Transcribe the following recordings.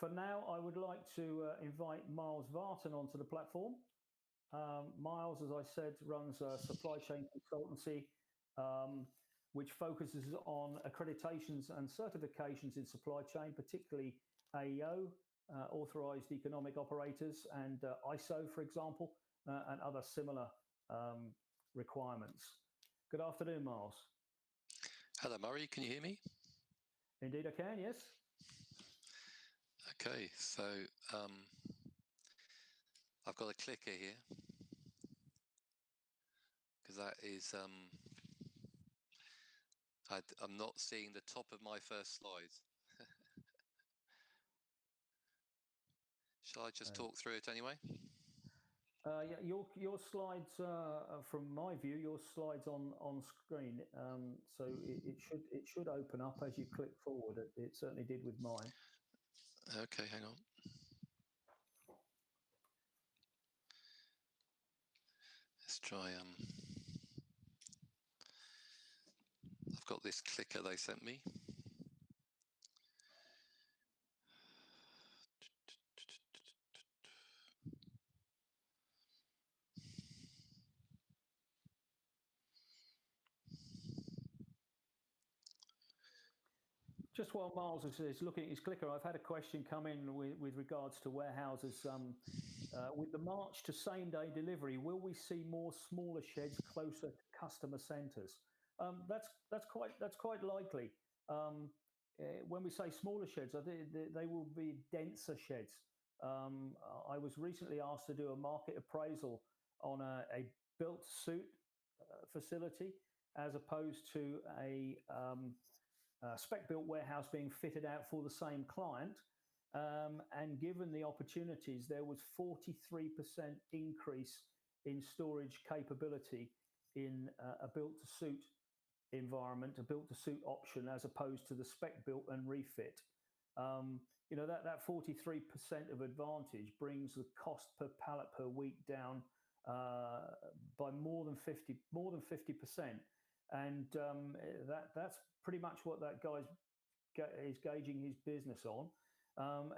For now, I would like to invite Miles Vartan onto the platform. Miles, as I said, runs a supply chain consultancy, which focuses on accreditations and certifications in supply chain, particularly AEO, authorized economic operators, and ISO, for example, and other similar requirements. Good afternoon, Miles. Hello, Murray. Can you hear me? Indeed, I can, yes. Okay, so I've got a clicker here because that is I'm not seeing the top of my first slide. Shall I just talk through it anyway? Yeah, your slides, from my view, your slides on screen. So it should open up as you click forward. It certainly did with mine. Okay, hang on. Let's try. I've got this clicker they sent me. Just while Miles is looking at his clicker, I've had a question come in with regards to warehouses. With the march to same-day delivery, will we see more smaller sheds closer to customer centres? That's quite likely. When we say smaller sheds, I think they will be denser sheds. I was recently asked to do a market appraisal on a built-to-suit facility as opposed to a spec-built warehouse being fitted out for the same client. And given the opportunities, there was 43% increase in storage capability in a built-to-suit environment, a built-to-suit option, as opposed to the spec-built and refit. That 43% of advantage brings the cost per pallet per week down by more than 50%. And that's pretty much what that guy is gauging his business on.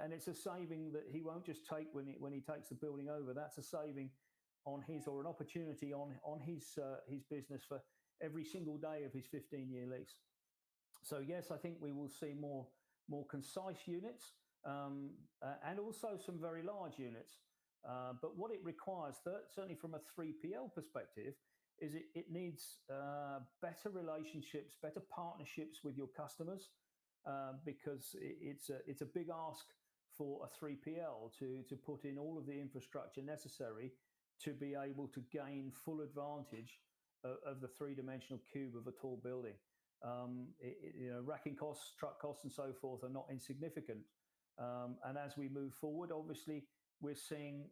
And it's a saving that he won't just take when he takes the building over. That's a saving on his, or an opportunity on his business for every single day of his 15-year lease. So yes, I think we will see more concise units, and also some very large units. But what it requires, certainly from a 3PL perspective, is it needs better relationships, better partnerships with your customers, because it's a big ask for a 3PL to put in all of the infrastructure necessary to be able to gain full advantage of the three-dimensional cube of a tall building. Racking costs, truck costs, and so forth are not insignificant. And as we move forward, obviously, we're seeing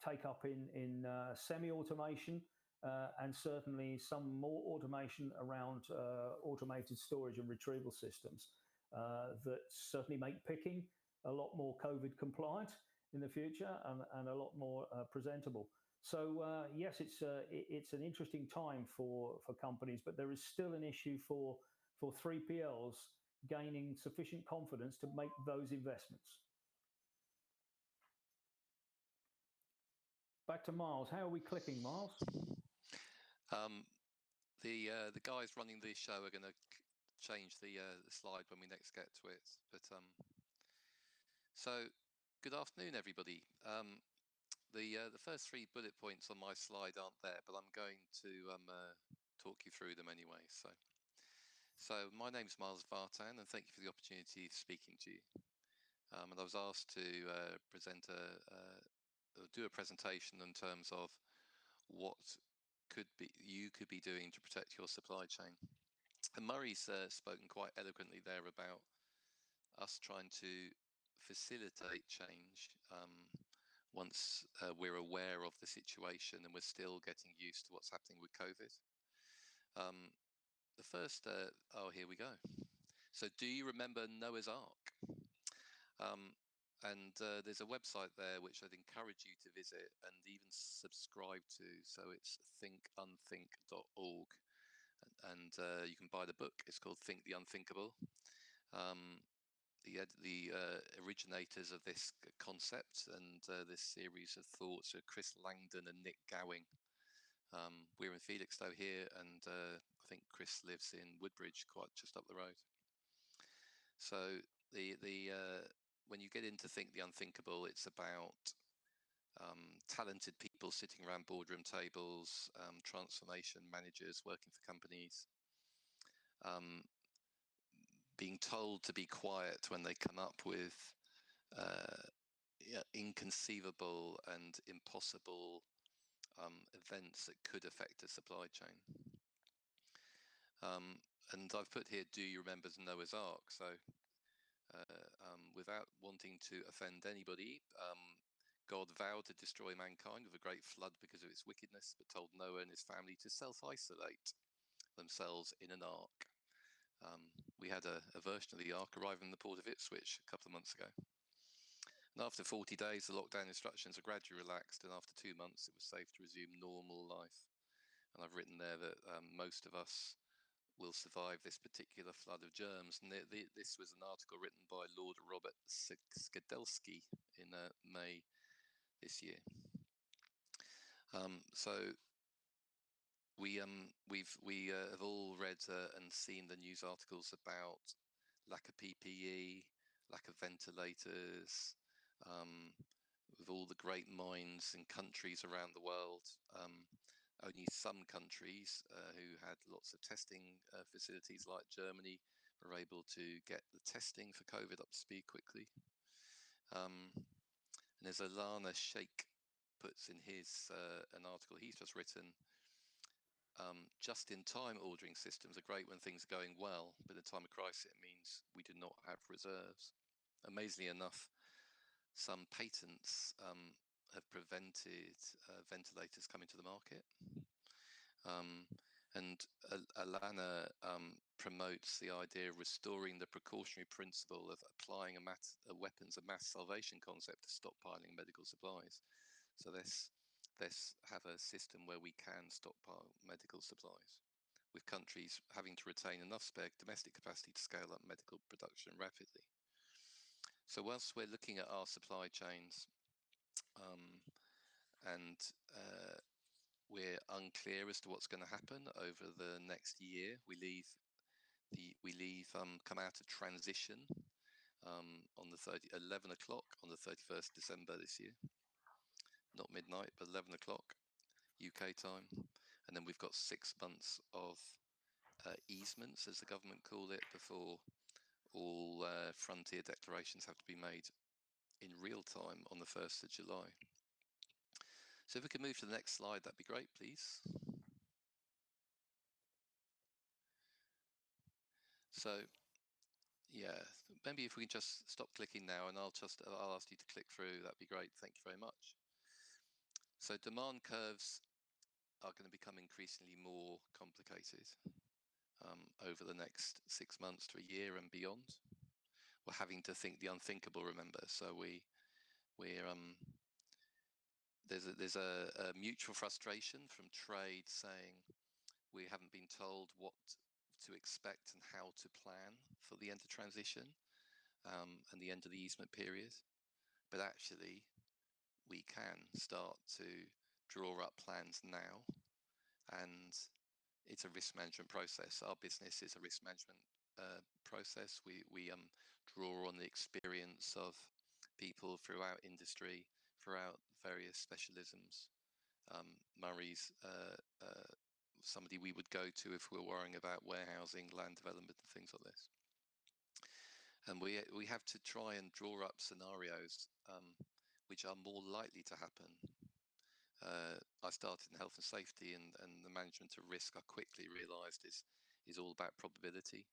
take up in semi-automation, and certainly some more automation around automated storage and retrieval systems that certainly make picking a lot more COVID compliant in the future, and a lot more presentable. So yes, it's an interesting time for companies, but there is still an issue for 3PLs gaining sufficient confidence to make those investments. Back to Miles. How are we clicking, Miles? The guys running the show are going to change the slide when we next get to it. But so good afternoon, everybody. The first three bullet points on my slide aren't there, but I'm going to talk you through them anyway. So my name's Miles Vartan, and thank you for the opportunity of speaking to you. And I was asked to do a presentation in terms of what you could be doing to protect your supply chain. And Murray's spoken quite eloquently there about us trying to facilitate change once we're aware of the situation and we're still getting used to what's happening with COVID. The first, here we go. So do you remember Noah's Ark? And there's a website there which I'd encourage you to visit and even subscribe to. So it's thinkunthink.org. And you can buy the book. It's called Think the Unthinkable. originators of this concept and this series of thoughts are Chris Langdon and Nick Gowing. We're in Felixstowe here, and I think Chris lives in Woodbridge, quite just up the road. So when you get into Think the Unthinkable, it's about talented people sitting around boardroom tables, transformation managers working for companies, being told to be quiet when they come up with inconceivable and impossible events that could affect a supply chain. And I've put here, do you remember Noah's Ark? So without wanting to offend anybody, God vowed to destroy mankind with a great flood because of its wickedness, but told Noah and his family to self-isolate themselves in an ark. We had a version of the ark arrive in the port of Ipswich a couple of months ago. And after 40 days, the lockdown instructions are gradually relaxed, and after 2 months, it was safe to resume normal life. And I've written there that most of us will survive this particular flood of germs. And this was an article written by Lord Robert Skidelsky in May this year. So we have all read and seen the news articles about lack of PPE, lack of ventilators, with all the great minds in countries around the world. Only some countries who had lots of testing facilities like Germany were able to get the testing for COVID up to speed quickly. And as Alana Sheikh puts in his an article he's just written, just-in-time ordering systems are great when things are going well, but in a time of crisis it means we do not have reserves. Amazingly enough, some patents have prevented ventilators coming to the market. And Alana promotes the idea of restoring the precautionary principle of applying a weapons of mass salvation concept to stockpiling medical supplies. So let's have a system where we can stockpile medical supplies, with countries having to retain enough spare domestic capacity to scale up medical production rapidly. So whilst we're looking at our supply chains and we're unclear as to what's going to happen over the next year, we come out of transition on the 11 o'clock on the 31st December this year, not midnight, but 11 o'clock UK time. And then we've got 6 months of easements, as the government call it, before all frontier declarations have to be made in real time on the 1st of July. So if we could move to the next slide, that'd be great, please. So yeah, maybe if we can just stop clicking now, and I'll ask you to click through, that'd be great. Thank you very much. So demand curves are going to become increasingly more complicated over the next 6 months to a year and beyond. We're having to think the unthinkable, remember. So there's a mutual frustration from trade saying we haven't been told what to expect and how to plan for the end of transition and the end of the easement period. But actually, we can start to draw up plans now, and it's a risk management process. Our business is a risk management process. We draw on the experience of people throughout industry, throughout various specialisms. Murray's somebody we would go to if we're worrying about warehousing, land development, and things like this. And we have to try and draw up scenarios which are more likely to happen. I started in health and safety, and the management of risk I quickly realised is all about probability.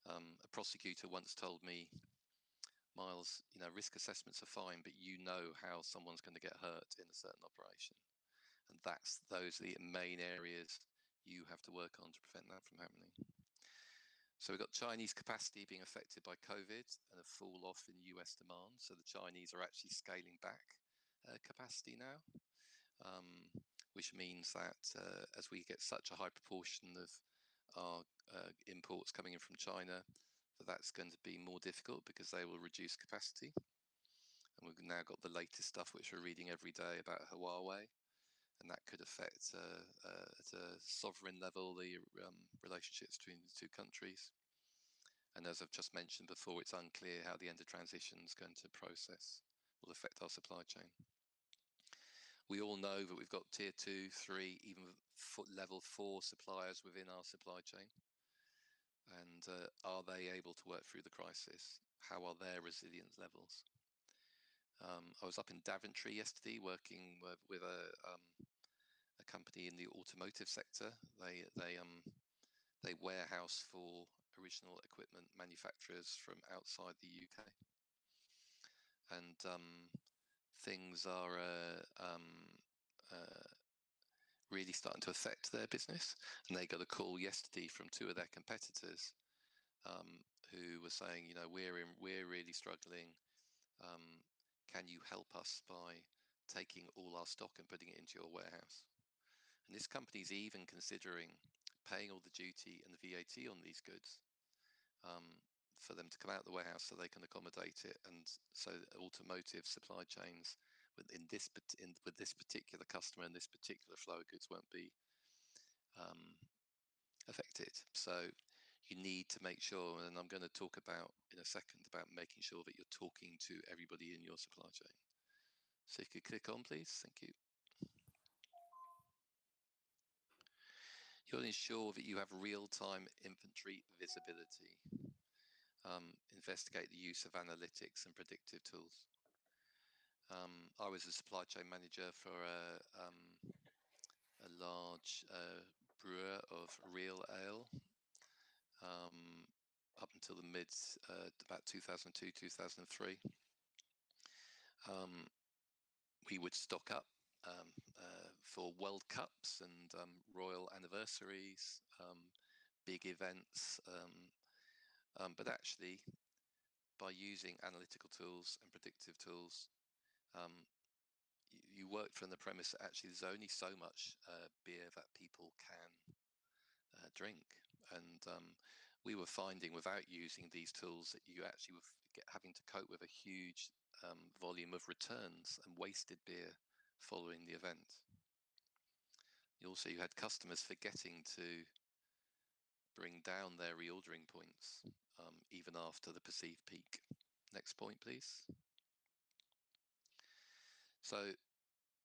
A prosecutor once told me, Miles, risk assessments are fine, but how someone's going to get hurt in a certain operation. And those are the main areas you have to work on to prevent that from happening. So we've got Chinese capacity being affected by COVID and a fall off in US demand. So the Chinese are actually scaling back capacity now, which means that as we get such a high proportion of our imports coming in from China, that's going to be more difficult because they will reduce capacity. And we've now got the latest stuff which we're reading every day about Huawei, and that could affect at a sovereign level the relationships between the two countries. And as I've just mentioned before, it's unclear how the end of transition is going to process will affect our supply chain. We all know that we've got tier 2, 3, even level 4 suppliers within our supply chain. And are they able to work through the crisis? How are their resilience levels? I was up in Daventry yesterday working with a company in the automotive sector. They warehouse for original equipment manufacturers from outside the UK, and things are really starting to affect their business. And they got a call yesterday from 2 of their competitors who were saying, you know, we're really struggling. Can you help us by taking all our stock and putting it into your warehouse? And this company's even considering paying all the duty and the VAT on these goods for them to come out of the warehouse so they can accommodate it. And so automotive supply chains with this particular customer and this particular flow of goods won't be affected. So you need to make sure, and I'm going to talk about in a second about making sure that you're talking to everybody in your supply chain. So if you could click on, please. Thank you. You'll ensure that you have real-time inventory visibility. Investigate the use of analytics and predictive tools. I was a supply chain manager for a large brewer of real ale up until the about 2002, 2003. We would stock up for World Cups and royal anniversaries, big events, but actually by using analytical tools and predictive tools, you work from the premise that actually there's only so much beer that people can drink. And we were finding without using these tools that you actually were having to cope with a huge volume of returns and wasted beer following the event. You had customers forgetting to bring down their reordering points even after the perceived peak. Next point, please. So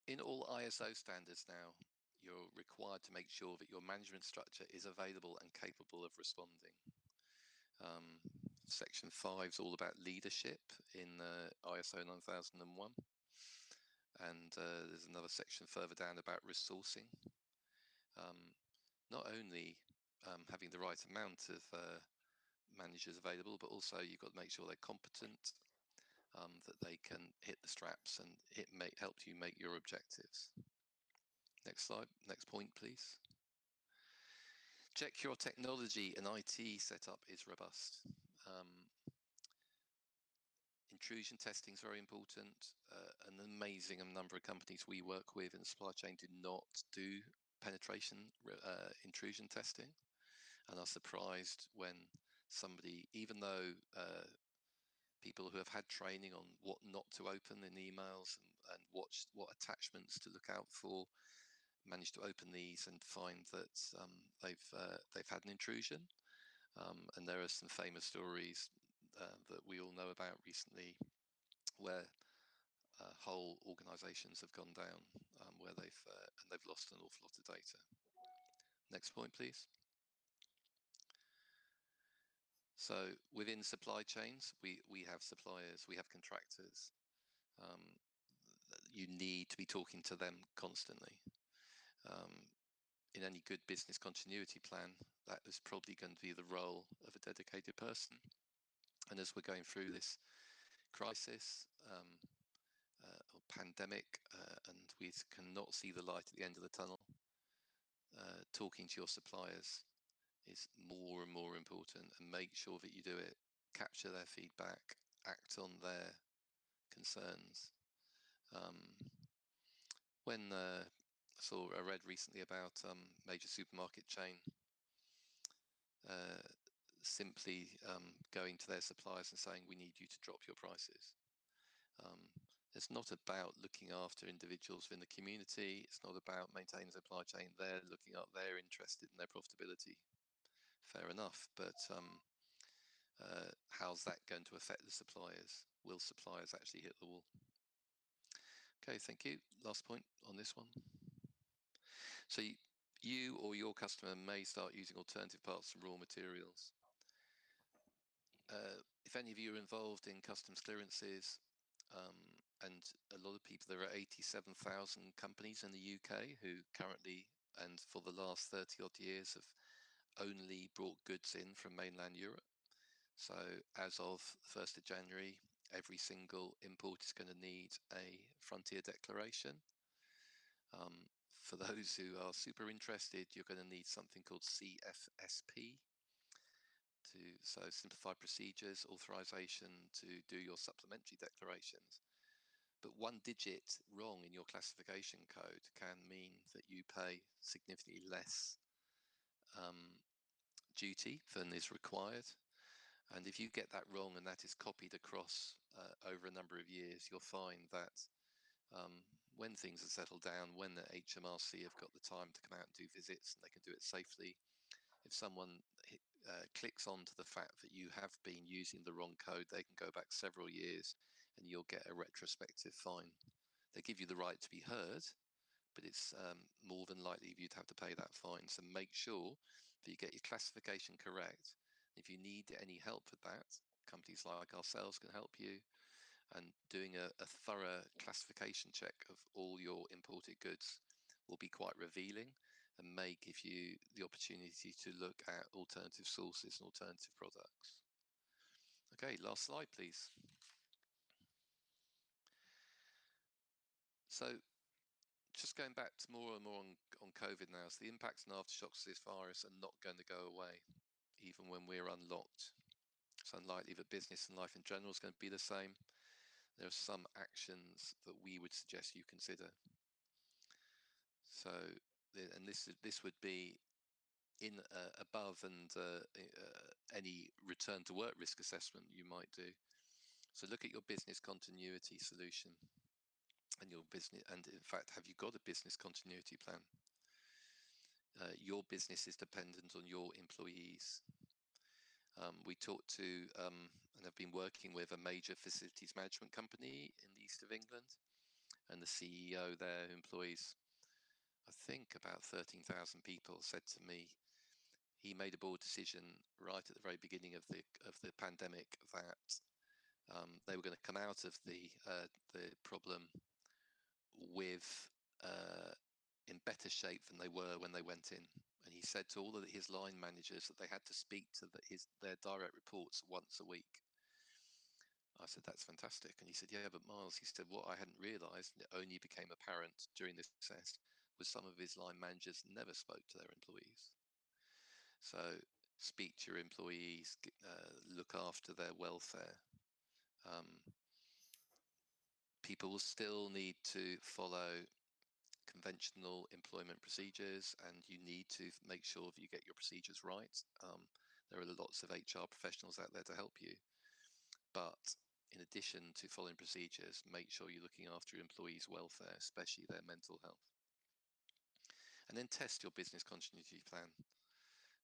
in all ISO standards now, you're required to make sure that your management structure is available and capable of responding. Section 5 is all about leadership in ISO 9001. And there's another section further down about resourcing. Not only having the right amount of managers available, but also you've got to make sure they're competent, that they can hit the straps and help you make your objectives. Next slide, next point, please. Check your technology and IT setup is robust. Intrusion testing is very important. An amazing number of companies we work with in the supply chain do not do penetration intrusion testing, and are surprised when somebody, even though people who have had training on what not to open in emails and what attachments to look out for, manage to open these and find that they've had an intrusion. And there are some famous stories that we all know about recently where whole organizations have gone down, where they've lost an awful lot of data. Next point, please. So within supply chains, we have suppliers, we have contractors. You need to be talking to them constantly. In any good business continuity plan, that is probably going to be the role of a dedicated person. And as we're going through this crisis or pandemic, and we cannot see the light at the end of the tunnel, talking to your suppliers is more and more important, and make sure that you do it, capture their feedback, act on their concerns. When I read recently about major supermarket chain simply going to their suppliers and saying, we need you to drop your prices. It's not about looking after individuals within the community. It's not about maintaining the supply chain. They're looking up, they're interested in their profitability. Fair enough, but how's that going to affect the suppliers? Will suppliers actually hit the wall? Okay, thank you. Last point on this one. So you or your customer may start using alternative parts from raw materials. If any of you are involved in customs clearances, and a lot of people, there are 87,000 companies in the UK who currently and for the last 30 odd years have only brought goods in from mainland Europe. So as of 1st of January, every single import is going to need a frontier declaration. For those who are super interested, you're going to need something called CFSP, so simplified procedures, authorization to do your supplementary declarations. But one digit wrong in your classification code can mean that you pay significantly less duty than is required. And if you get that wrong and that is copied across over a number of years, you'll find that when things are settled down, when the HMRC have got the time to come out and do visits and they can do it safely, if someone clicks on to the fact that you have been using the wrong code, they can go back several years and you'll get a retrospective fine. They give you the right to be heard, but it's more than likely you'd have to pay that fine. So make sure that you get your classification correct. If you need any help with that, companies like ourselves can help you. And doing a thorough classification check of all your imported goods will be quite revealing and may give you the opportunity to look at alternative sources and alternative products. Okay, last slide, please. So just going back to more and more on COVID now, so the impacts and aftershocks of this virus are not going to go away, even when we're unlocked. It's unlikely that business and life in general is going to be the same. There are some actions that we would suggest you consider. So, and this would be in above and any return to work risk assessment you might do. So look at your business continuity solution and your business, and in fact, have you got a business continuity plan? Your business is dependent on your employees. We talked to and have been working with a major facilities management company in the east of England, and the CEO there, who employs, I think, about 13,000 people, said to me he made a bold decision right at the very beginning of the pandemic that they were going to come out of the problem with in better shape than they were when they went in. And he said to all of his line managers that they had to speak to their direct reports once a week. I said, that's fantastic. And he said, yeah, but Miles, he said, what I hadn't realized, and it only became apparent during this process, was some of his line managers never spoke to their employees. So speak to your employees, look after their welfare. People will still need to follow conventional employment procedures, and you need to make sure that you get your procedures right. There are lots of HR professionals out there to help you. But in addition to following procedures, make sure you're looking after your employees' welfare, especially their mental health. And then test your business continuity plan.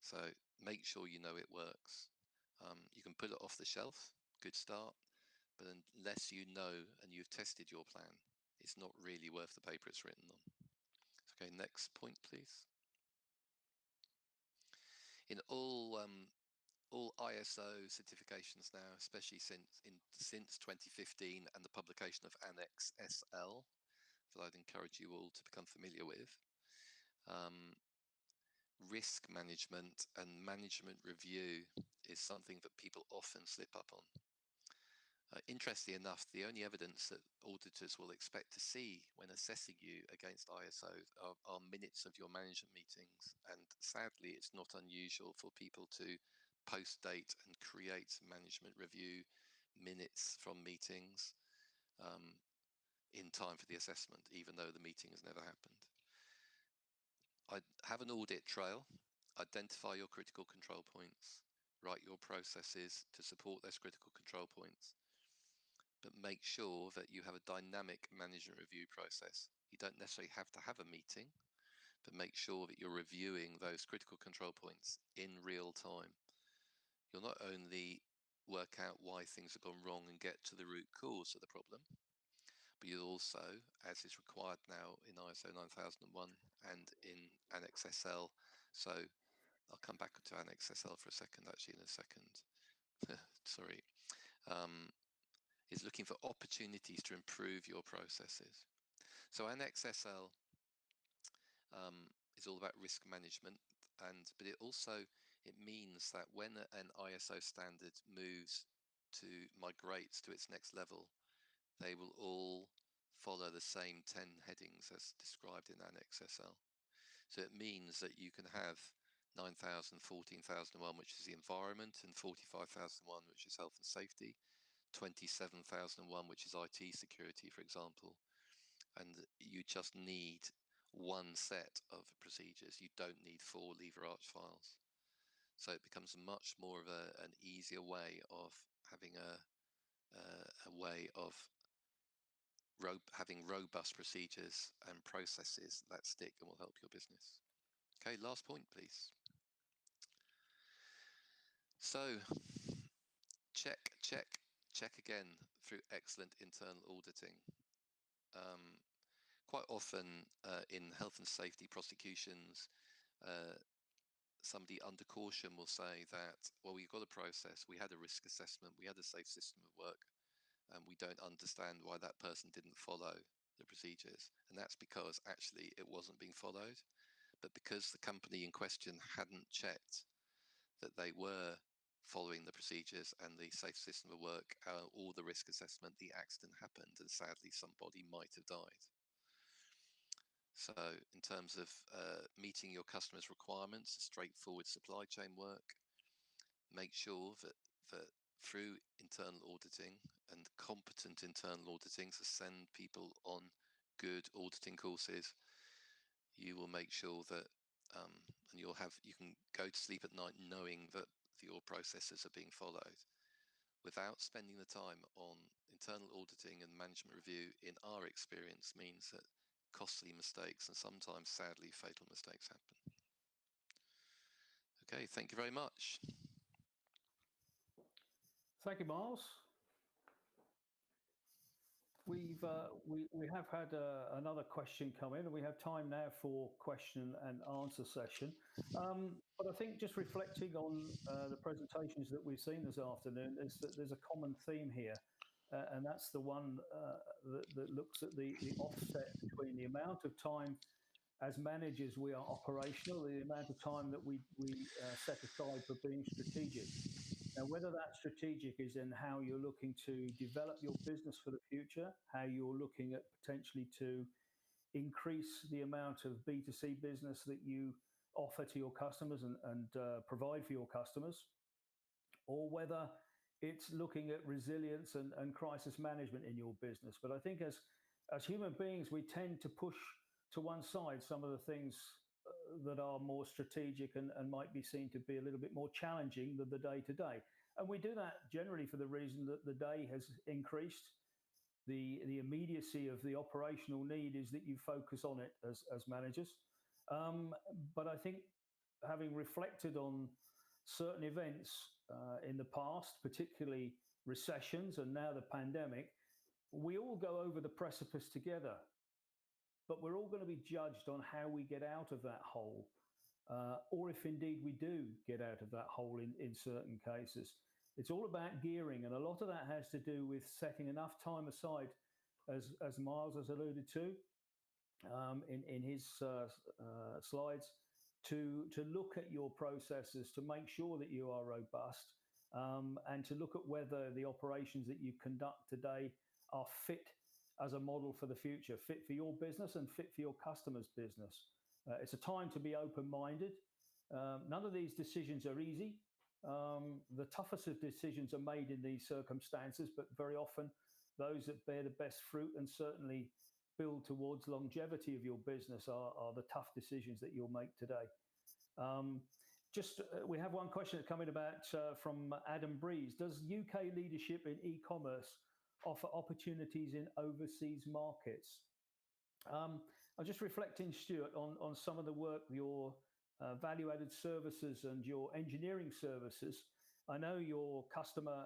So make sure you know it works. You can put it off the shelf, good start, but unless you know and you've tested your plan, it's not really worth the paper it's written on. Okay, next point, please. In all ISO certifications now, especially since 2015 and the publication of Annex SL, that I'd encourage you all to become familiar with, risk management and management review is something that people often slip up on. Interestingly enough, the only evidence that auditors will expect to see when assessing you against ISO are minutes of your management meetings. And sadly, it's not unusual for people to post-date and create management review minutes from meetings in time for the assessment, even though the meeting has never happened. I have an audit trail, identify your critical control points, write your processes to support those critical control points. But make sure that you have a dynamic management review process. You don't necessarily have to have a meeting, but make sure that you're reviewing those critical control points in real time. You'll not only work out why things have gone wrong and get to the root cause of the problem, but you'll also, as is required now in ISO 9001 and in Annex SL, so I'll come back to Annex SL for a second, actually, in a second. Sorry. Is looking for opportunities to improve your processes. So Annex SL is all about risk management, but it means that when an ISO standard migrates to its next level, they will all follow the same 10 headings as described in Annex SL. So it means that you can have 9000, 14001, which is the environment, and 45001, which is health and safety, 27001, which is IT security, for example, and you just need one set of procedures. You don't need 4 lever arch files. So it becomes much more of an easier way of having a way of having robust procedures and processes that stick and will help your business. Okay, last point, please. So check again through excellent internal auditing. Quite often in health and safety prosecutions, somebody under caution will say that, well, we've got a process, we had a risk assessment, we had a safe system of work, and we don't understand why that person didn't follow the procedures. And that's because actually it wasn't being followed, but because the company in question hadn't checked that they were following the procedures and the safe system of work or the risk assessment, the accident happened, and sadly somebody might have died. So in terms of meeting your customers' requirements, straightforward supply chain work, make sure that through internal auditing and competent internal auditing, so send people on good auditing courses, you will make sure that and you can go to sleep at night knowing that your processes are being followed. Without spending the time on internal auditing and management review, in our experience, means that costly mistakes and sometimes sadly fatal mistakes happen. Okay, thank you very much. Thank you, Miles. We have had another question come in, and we have time now for question and answer session. But I think just reflecting on the presentations that we've seen this afternoon, is that there's a common theme here, and that's the one that looks at the offset between the amount of time as managers we are operational, the amount of time that we set aside for being strategic. Now, whether that strategic is in how you're looking to develop your business for the future, how you're looking at potentially to increase the amount of B2C business that you offer to your customers and provide for your customers, or whether it's looking at resilience and crisis management in your business. But I think as human beings, we tend to push to one side some of the things that are more strategic and might be seen to be a little bit more challenging than the day-to-day. And we do that generally for the reason that the day has increased. The immediacy of the operational need is that you focus on it as managers. But I think having reflected on certain events in the past, particularly recessions and now the pandemic, we all go over the precipice together. But we're all going to be judged on how we get out of that hole, or if indeed we do get out of that hole in certain cases. It's all about gearing, and a lot of that has to do with setting enough time aside, as Miles has alluded to in his slides, to look at your processes, to make sure that you are robust, and to look at whether the operations that you conduct today are fit as a model for the future, fit for your business and fit for your customer's business. It's a time to be open-minded. None of these decisions are easy. The toughest of decisions are made in these circumstances, but very often those that bear the best fruit and certainly build towards longevity of your business are the tough decisions that you'll make today. just we have one question that's coming about from Adam Breeze. Does UK leadership in e-commerce offer opportunities in overseas markets? I was just reflecting, Stuart, on some of the work, your value-added services and your engineering services. I know your customer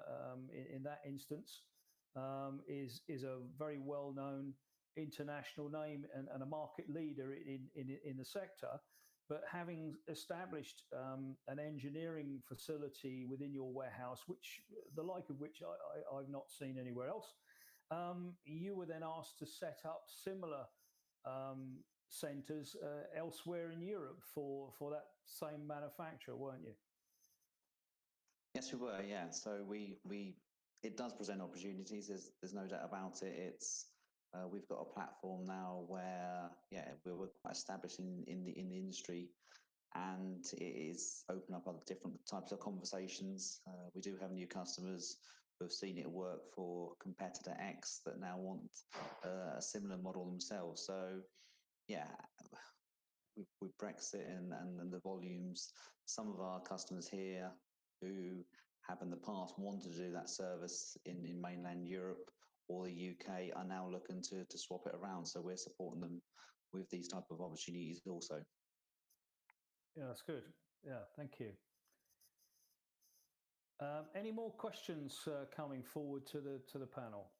in that instance is a very well-known international name and a market leader in the sector. But having established an engineering facility within your warehouse, which the like of which I've not seen anywhere else, you were then asked to set up similar centres elsewhere in Europe for that same manufacturer, weren't you? Yes, we were. Yeah. So it does present opportunities. There's no doubt about it. We've got a platform now where we're quite established in the industry, and it is open up other different types of conversations. We do have new customers who have seen it work for competitor X that now want a similar model themselves. So yeah, with Brexit and the volumes, some of our customers here who have in the past wanted to do that service in mainland Europe or the UK are now looking to swap it around. So we're supporting them with these type of opportunities also. Yeah, that's good. Yeah, thank you. Any more questions coming forward to the panel?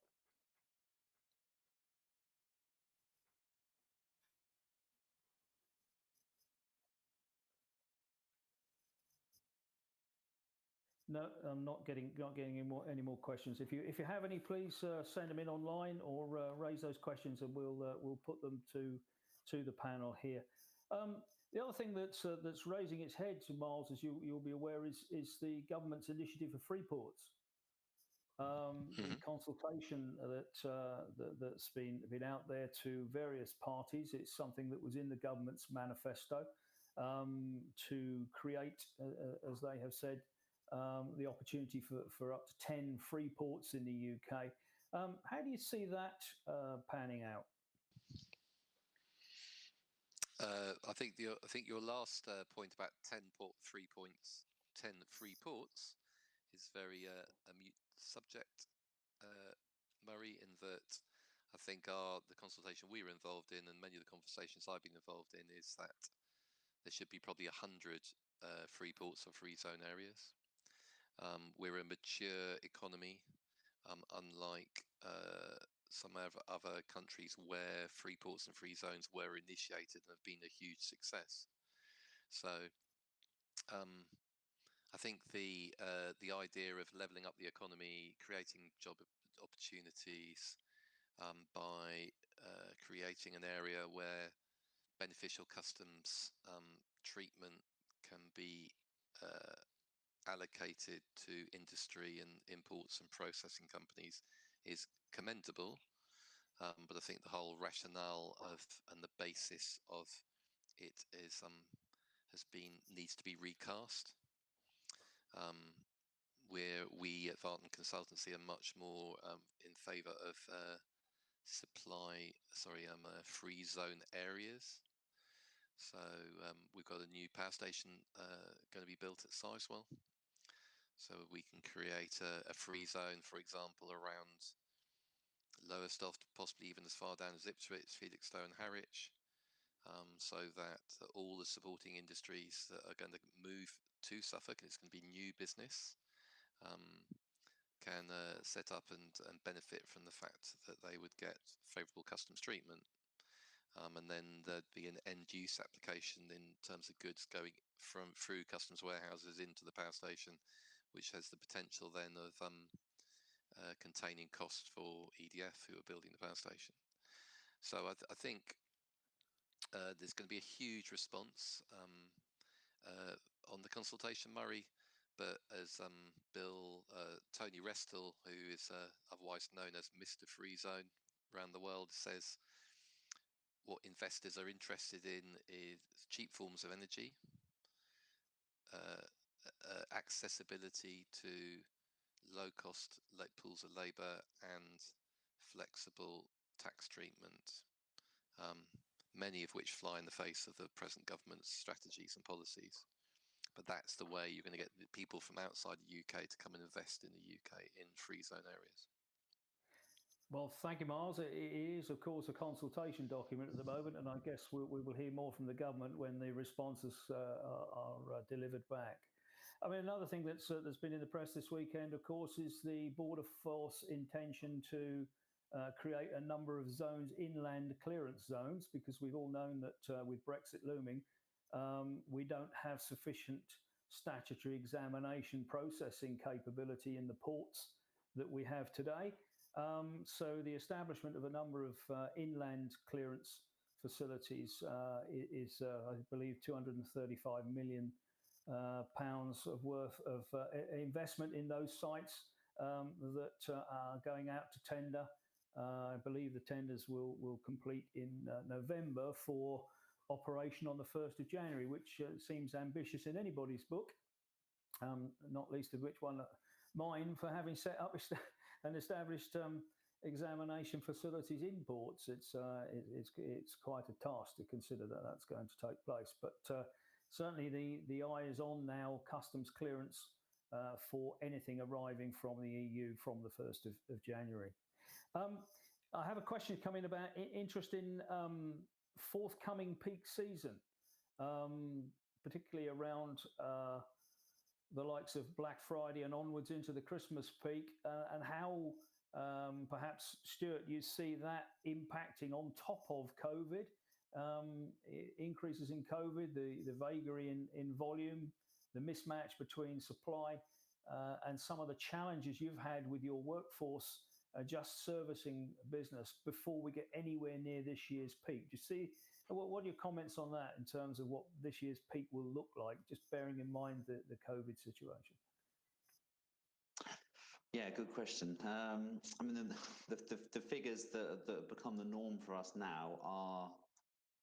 No, I'm not getting any more questions. If you have any, please send them in online or raise those questions, and we'll put them to the panel here. The other thing that's raising its head, Miles, as you'll be aware, is the government's initiative for free ports. The consultation that's been out there to various parties. It's something that was in the government's manifesto to create, as they have said, the opportunity for up to 10 free ports in the UK. How do you see that panning out? I think your last point about 10 free ports is very a mute subject, Murray, in that I think the consultation we were involved in, and many of the conversations I've been involved in, is that there should be probably 100 free ports or free zone areas. We're a mature economy, unlike some other countries where free ports and free zones were initiated and have been a huge success. So I think the idea of levelling up the economy, creating job opportunities by creating an area where beneficial customs treatment can be allocated to industry and imports and processing companies is commendable, but I think the whole rationale and the basis of it needs to be recast. Where we at Vartan Consultancy are much more in favour of free zone areas. So we've got a new power station going to be built at Sizewell. So we can create a free zone, for example, around Lowestoft, possibly even as far down as Ipswich, Felixstowe and Harwich, so that all the supporting industries that are going to move to Suffolk, and it's going to be new business, can set up and benefit from the fact that they would get favourable customs treatment. And then there'd be an end-use application in terms of goods going through customs warehouses into the power station, which has the potential then of containing costs for EDF, who are building the power station. So I think there's going to be a huge response on the consultation, Murray. But as Tony Restall, who is otherwise known as Mr. Free Zone around the world, says, what investors are interested in is cheap forms of energy, accessibility to low-cost pools of labour, and flexible tax treatment, many of which fly in the face of the present government's strategies and policies. but that's the way you're going to get the people from outside the UK to come and invest in the UK in free zone areas. Well, thank you, Miles. It is, of course, a consultation document at the moment, and I guess we will hear more from the government when the responses are delivered back. I mean, another thing that's been in the press this weekend, of course, is the Border Force intention to create a number of zones, inland clearance zones, because we've all known that with Brexit looming, we don't have sufficient statutory examination processing capability in the ports that we have today. So the establishment of a number of inland clearance facilities is, I believe, 235 million pounds of worth of investment in those sites that are going out to tender. I believe the tenders will complete in November for operation on the 1st of January, which seems ambitious in anybody's book, not least of which one mine, for having set up and established examination facilities in ports. It's quite a task to consider that that's going to take place. But certainly the eye is on now customs clearance for anything arriving from the EU from the 1st of January. I have a question coming about interest in forthcoming peak season, particularly around the likes of Black Friday and onwards into the Christmas peak, and how perhaps, Stuart, you see that impacting on top of COVID, increases in COVID, the vagary in volume, the mismatch between supply and some of the challenges you've had with your workforce just servicing business before we get anywhere near this year's peak. Do you see, what are your comments on that in terms of what this year's peak will look like, just bearing in mind the COVID situation? Yeah, good question. I mean, the figures that become the norm for us now are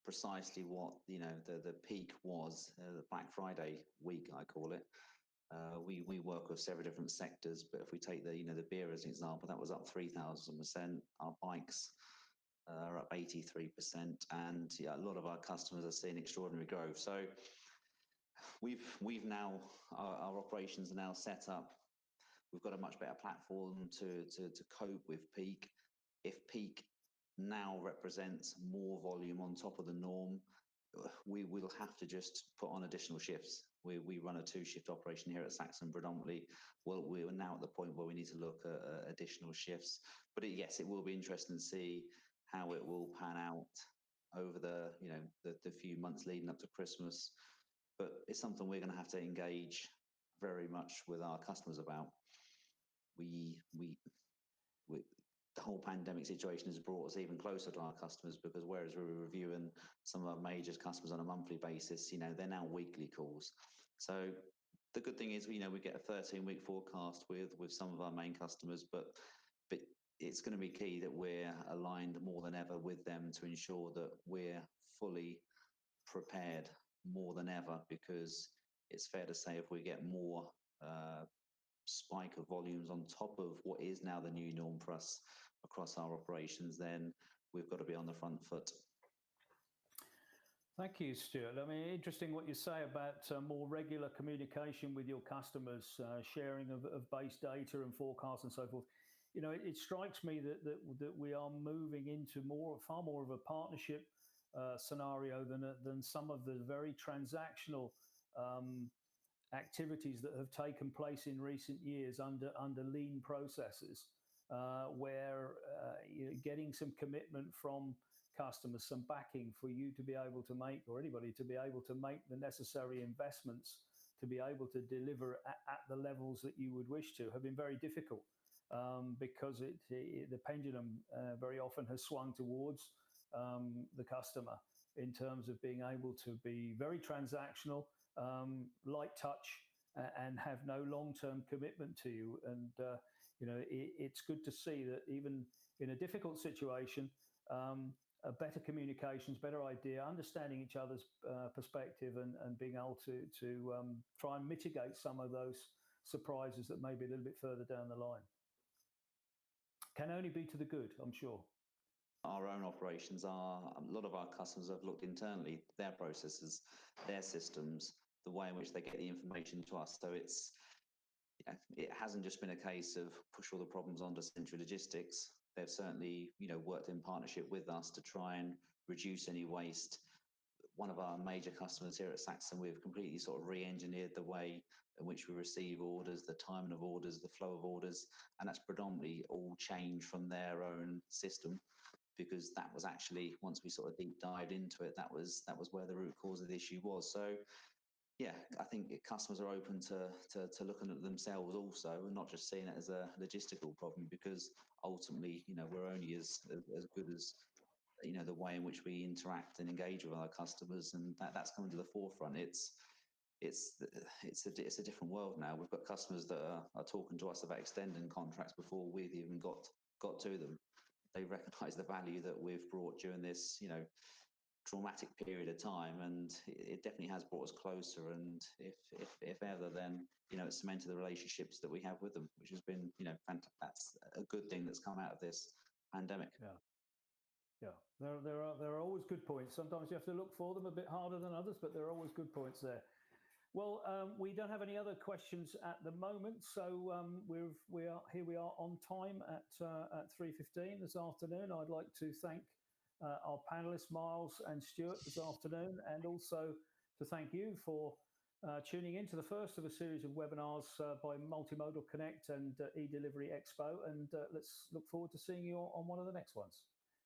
precisely what the peak was. The Black Friday week, I call it. We work with several different sectors, but if we take the beer as an example, that was up 3,000%. Our bikes are up 83%, and yeah, a lot of our customers are seeing extraordinary growth. So we've now our operations are now set up. We've got a much better platform to cope with peak. If peak now represents more volume on top of the norm, we will have to just put on additional shifts. We run a 2-shift operation here at Saxon predominantly. Well, we're now at the point where we need to look at additional shifts. But yes, it will be interesting to see how it will pan out over the few months leading up to Christmas. But it's something we're going to have to engage very much with our customers about. The whole pandemic situation has brought us even closer to our customers, because whereas we were reviewing some of our major customers on a monthly basis, they're now weekly calls. So the good thing is, we get a 13-week forecast with some of our main customers, but it's going to be key that we're aligned more than ever with them to ensure that we're fully prepared more than ever, because it's fair to say if we get more spike of volumes on top of what is now the new norm for us across our operations, then we've got to be on the front foot. Thank you, Stuart. I mean, interesting what you say about more regular communication with your customers, sharing of base data and forecasts and so forth. It strikes me that we are moving into far more of a partnership scenario than some of the very transactional activities that have taken place in recent years under lean processes, where getting some commitment from customers, some backing for you to be able to make, or anybody to be able to make the necessary investments to be able to deliver at the levels that you would wish to, have been very difficult, because the pendulum very often has swung towards the customer in terms of being able to be very transactional, light touch, and have no long-term commitment to you. And it's good to see that even in a difficult situation, better communications, better idea, understanding each other's perspective, and being able to try and mitigate some of those surprises that may be a little bit further down the line. Can only be to the good, I'm sure. Our own operations a lot of our customers have looked internally, their processes, their systems, the way in which they get the information to us. So it hasn't just been a case of push all the problems onto Central Logistics. They've certainly, worked in partnership with us to try and reduce any waste. One of our major customers here at Saxon, we've completely sort of re-engineered the way in which we receive orders, the timing of orders, the flow of orders, and that's predominantly all changed from their own system, because that was actually, once we sort of deep dived into it, that was where the root cause of the issue was. So yeah, I think customers are open to looking at themselves also, and not just seeing it as a logistical problem, because ultimately, we're only as good as the way in which we interact and engage with our customers, and that's coming to the forefront. It's a different world now. We've got customers that are talking to us about extending contracts before we've even got to them. They recognise the value that we've brought during this, traumatic period of time, and it definitely has brought us closer. And if ever, then it's cemented the relationships that we have with them, which has been that's a good thing that's come out of this pandemic. Yeah, there are always good points. Sometimes you have to look for them a bit harder than others, but there are always good points there. Well, we don't have any other questions at the moment, so we are on time at 3:15 this afternoon. I'd like to thank our panelists, Miles and Stuart, this afternoon, and also to thank you for tuning in to the first of a series of webinars by Multimodal Connect and eDelivery Expo, and let's look forward to seeing you on one of the next ones.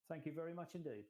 Thank you very much indeed.